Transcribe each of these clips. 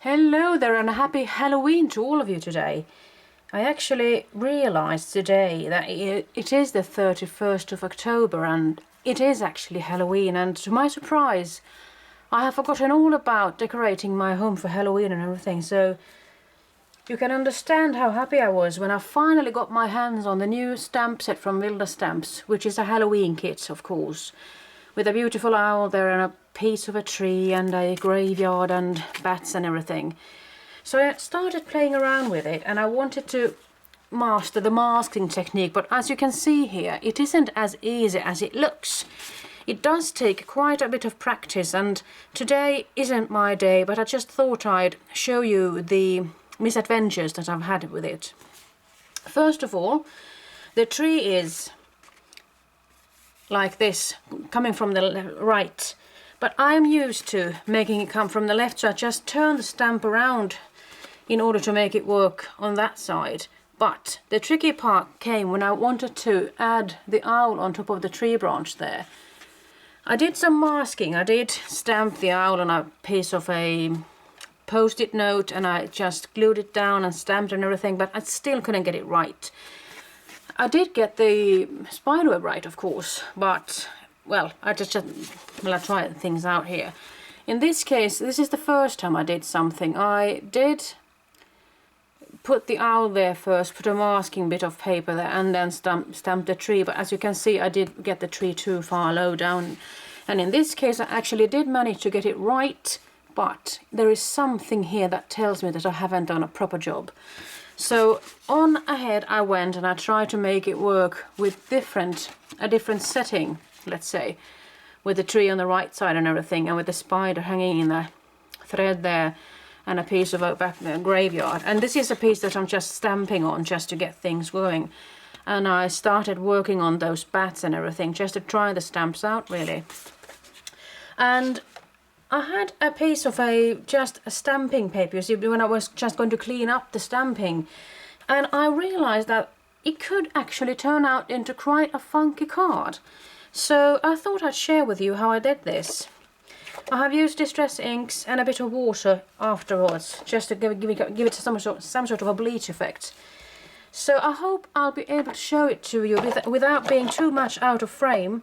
Hello there and a happy Halloween to all of you today. I actually realized today that it is the 31st of October and it is actually Halloween, and to my surprise I have forgotten all about decorating my home for Halloween and everything, so you can understand how happy I was when I finally got my hands on the new stamp set from Vilda Stamps, which is a Halloween kit, of course, with a beautiful owl there and a piece of a tree and a graveyard and bats and everything. So I started playing around with it and I wanted to master the masking technique, but as you can see here, it isn't as easy as it looks. It does take quite a bit of practice, and today isn't my day, but I just thought I'd show you the misadventures that I've had with it. First of all, the tree is like this, coming from the right, but I'm used to making it come from the left, so I just turn the stamp around in order to make it work on that side. But the tricky part came when I wanted to add the owl on top of the tree branch there. I did some masking. I did stamp the owl on a piece of a post-it note and I just glued it down and stamped and everything, but I still couldn't get it right. I did get the spiderweb right, of course, but, well, I tried things out here. In this case, this is the first time I did something. I did put the owl there first, put a masking bit of paper there, and then stamp the tree, but as you can see, I did get the tree too far low down. And in this case, I actually did manage to get it right, but there is something here that tells me that I haven't done a proper job. So on ahead I went and I tried to make it work with a different setting, let's say, with the tree on the right side and everything, and with the spider hanging in the thread there, and a piece of a graveyard. And this is a piece that I'm just stamping on just to get things going. And I started working on those bats and everything just to try the stamps out, really. And I had a piece of just a stamping paper, you see, when I was just going to clean up the stamping, and I realized that it could actually turn out into quite a funky card. So I thought I'd share with you how I did this. I have used distress inks and a bit of water afterwards, just to give it some sort of a bleach effect. So I hope I'll be able to show it to you without being too much out of frame.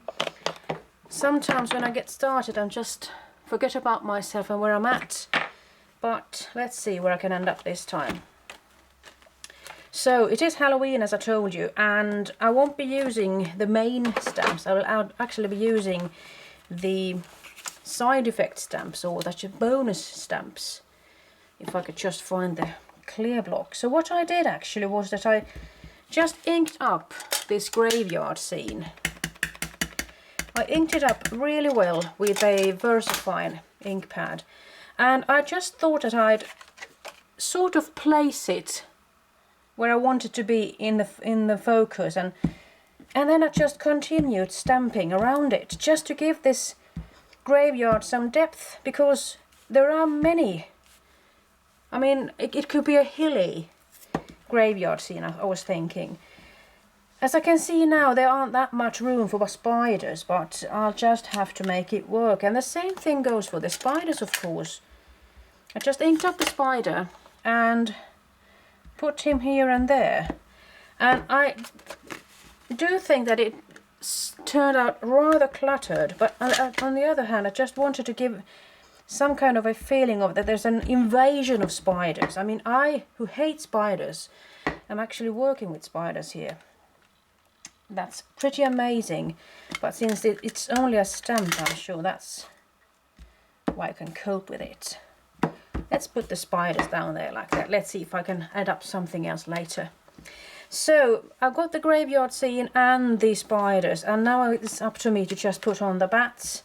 Sometimes when I get started, I'm just forget about myself and where I'm at, but let's see where I can end up this time. So it is Halloween, as I told you, and I won't be using the main stamps. I'll actually be using the side effect stamps, or that's your bonus stamps, if I could just find the clear block. So what I did actually was that I just inked up this graveyard scene. I inked it up really well with a VersaFine ink pad, and I just thought that I'd sort of place it where I wanted to be in the focus, and then I just continued stamping around it just to give this graveyard some depth, because there are many. I mean, it could be a hilly graveyard scene, I was thinking. As I can see now, there aren't that much room for spiders, but I'll just have to make it work. And the same thing goes for the spiders, of course. I just inked up the spider and put him here and there. And I do think that it turned out rather cluttered, but on the other hand, I just wanted to give some kind of a feeling of that there's an invasion of spiders. I mean, I, who hate spiders, am actually working with spiders here. That's pretty amazing, but since it's only a stamp, I'm sure that's why I can cope with it. Let's put the spiders down there like that. Let's see if I can add up something else later. So I've got the graveyard scene and the spiders, and now it's up to me to just put on the bats.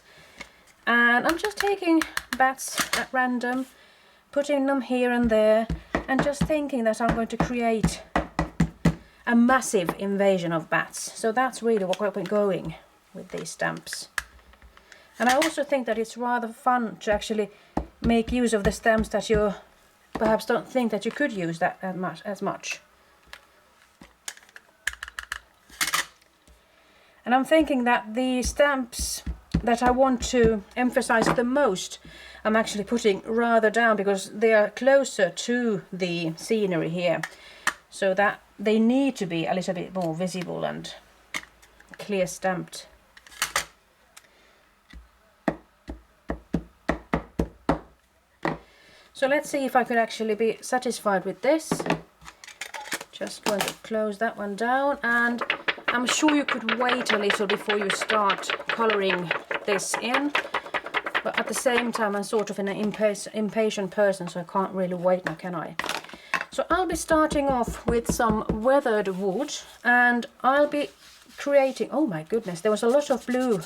And I'm just taking bats at random, putting them here and there, and just thinking that I'm going to create a massive invasion of bats. So that's really what we're going with these stamps. And I also think that it's rather fun to actually make use of the stamps that you perhaps don't think that you could use that as much. And I'm thinking that the stamps that I want to emphasize the most, I'm actually putting rather down because they are closer to the scenery here, so that they need to be a little bit more visible and clear stamped. So let's see if I could actually be satisfied with this. Just going to close that one down, and I'm sure you could wait a little before you start coloring this in, but at the same time I'm sort of an impatient person, so I can't really wait now, can I? So I'll be starting off with some weathered wood, and I'll be creating, oh my goodness, there was a lot of blue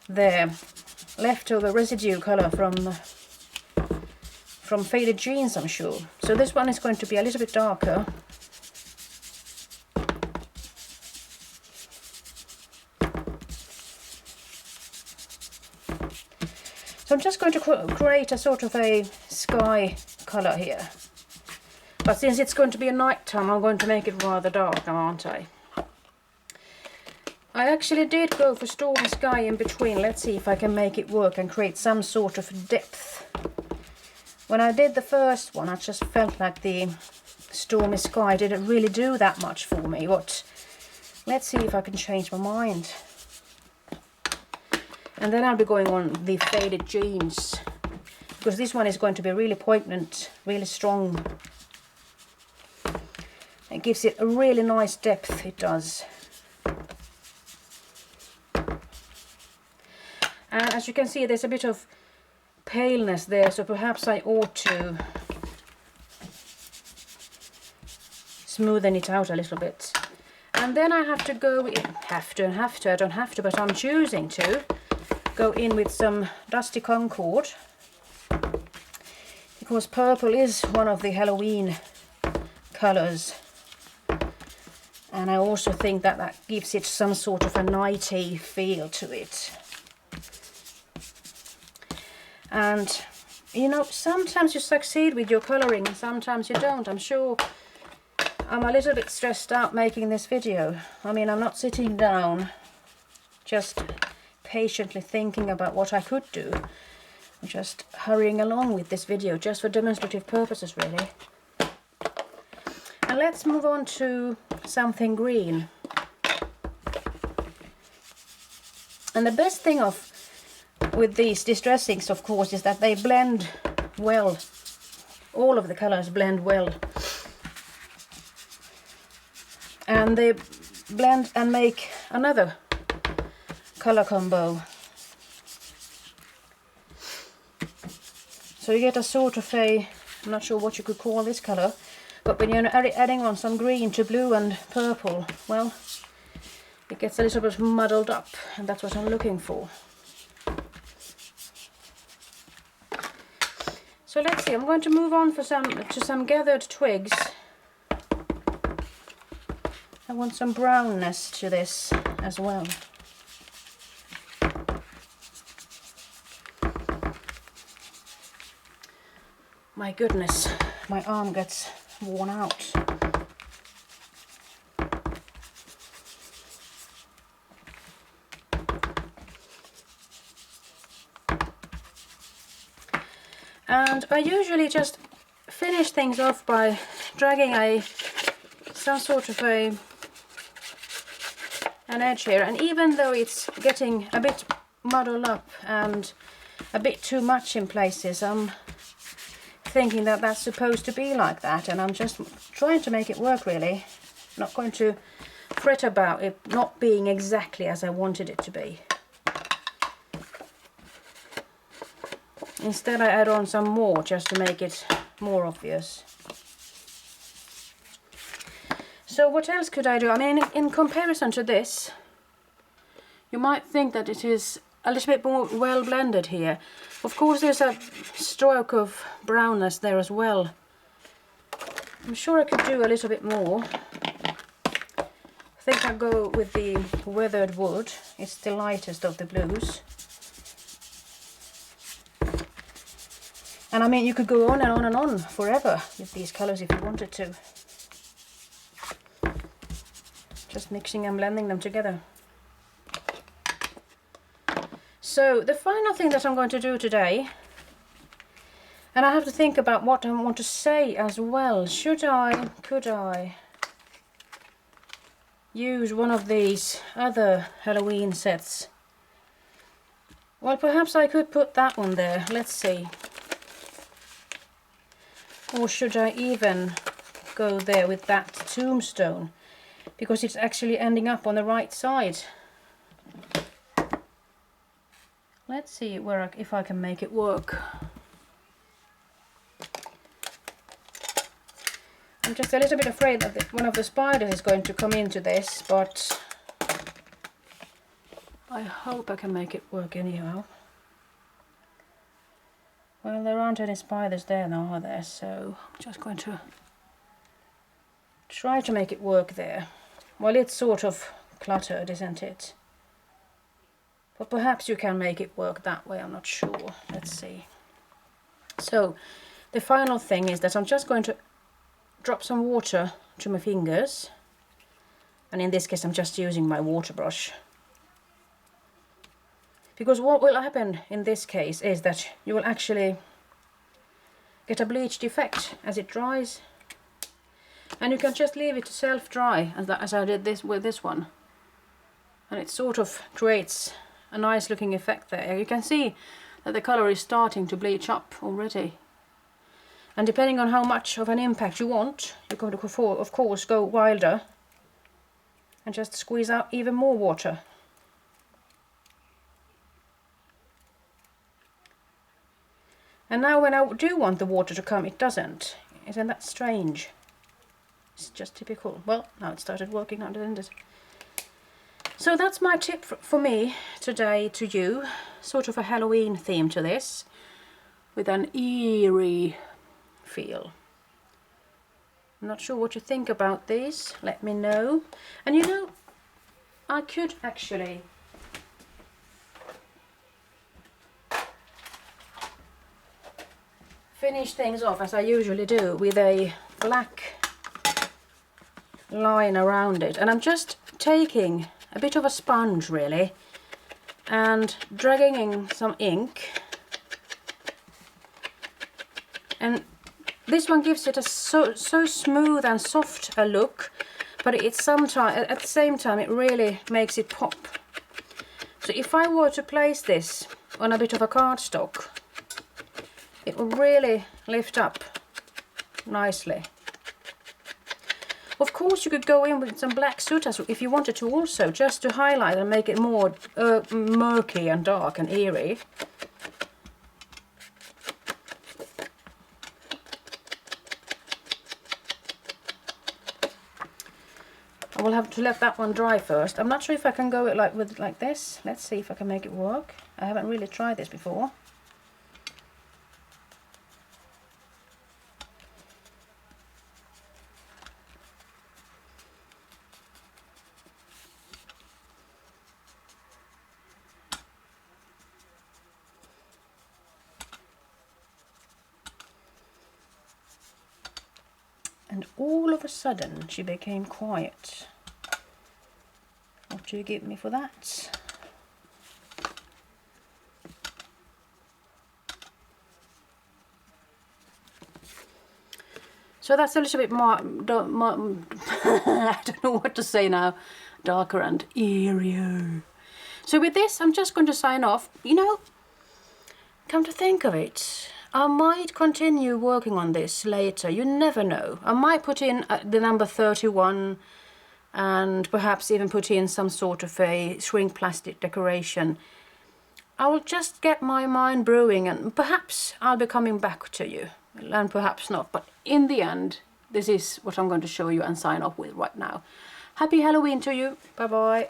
there, leftover residue color from faded jeans, I'm sure. So this one is going to be a little bit darker. So I'm just going to create a sort of a sky color here. But since it's going to be a night time, I'm going to make it rather dark now, aren't I? I actually did go for stormy sky in between. Let's see if I can make it work and create some sort of depth. When I did the first one, I just felt like the stormy sky didn't really do that much for me, but let's see if I can change my mind. And then I'll be going on the faded jeans, because this one is going to be really poignant, really strong. It gives it a really nice depth, it does. And as you can see, there's a bit of paleness there, so perhaps I ought to smoothen it out a little bit. And then I have to go in, I don't have to, but I'm choosing to go in with some Dusty Concord, because purple is one of the Halloween colors, and I also think that that gives it some sort of a nighty feel to it. And you know, sometimes you succeed with your coloring and sometimes you don't. I'm sure I'm a little bit stressed out making this video. I mean, I'm not sitting down just patiently thinking about what I could do. I'm just hurrying along with this video just for demonstrative purposes, really. And let's move on to something green. And the best thing with these distressings, of course, is that they blend well. All of the colors blend well. And they blend and make another color combo. So you get a sort of a, I'm not sure what you could call this color, but when you're adding on some green to blue and purple, well, it gets a little bit muddled up, and that's what I'm looking for. So let's see, I'm going to move on to some gathered twigs. I want some brownness to this as well. My goodness, my arm gets worn out. And I usually just finish things off by dragging some sort of an edge here, and even though it's getting a bit muddled up and a bit too much in places, I'm thinking that that's supposed to be like that, and I'm just trying to make it work, really. I'm not going to fret about it not being exactly as I wanted it to be. Instead I add on some more just to make it more obvious. So what else could I do? I mean, in comparison to this, you might think that it is a little bit more well blended here. Of course there's a stroke of brownness there as well. I'm sure I could do a little bit more. I think I'll go with the weathered wood. It's the lightest of the blues. And I mean, you could go on and on and on forever with these colors if you wanted to. Just mixing and blending them together. So the final thing that I'm going to do today, and I have to think about what I want to say as well. Could I use one of these other Halloween sets? Well, perhaps I could put that one there. Let's see. Or should I even go there with that tombstone? Because it's actually ending up on the right side. Let's see if I can make it work. I'm just a little bit afraid that one of the spiders is going to come into this, but I hope I can make it work anyhow. Well, there aren't any spiders there now, are there? So I'm just going to try to make it work there. Well, it's sort of cluttered, isn't it? But perhaps you can make it work that way, I'm not sure. Let's see. So the final thing is that I'm just going to drop some water to my fingers. And in this case I'm just using my water brush. Because what will happen in this case is that you will actually get a bleached effect as it dries. And you can just leave it to self-dry as I did this with this one. And it sort of creates a nice looking effect there. You can see that the color is starting to bleach up already. And depending on how much of an impact you want, you can of course go wilder and just squeeze out even more water. And now when I do want the water to come, it doesn't. Isn't that strange? It's just typical. Well, now it started working now, didn't it? So that's my tip for me today to you. Sort of a Halloween theme to this, with an eerie feel. I'm not sure what you think about these. Let me know. And you know, I could actually finish things off as I usually do with a black line around it, and I'm just taking a bit of a sponge really and dragging in some ink, and this one gives it a so smooth and soft a look, but it's at the same time it really makes it pop. So if I were to place this on a bit of a cardstock, it will really lift up nicely. Of course you could go in with some black soot if you wanted to also, just to highlight and make it more murky and dark and eerie. I will have to let that one dry first. I'm not sure if I can go it like this. Let's see if I can make it work. I haven't really tried this before. And all of a sudden she became quiet. What do you give me for that? So that's a little bit more, I don't know what to say now, darker and eerier. So with this I'm just going to sign off. You know, come to think of it, I might continue working on this later, you never know. I might put in the number 31 and perhaps even put in some sort of a shrink plastic decoration. I will just get my mind brewing and perhaps I'll be coming back to you, and perhaps not. But in the end, this is what I'm going to show you and sign off with right now. Happy Halloween to you. Bye bye.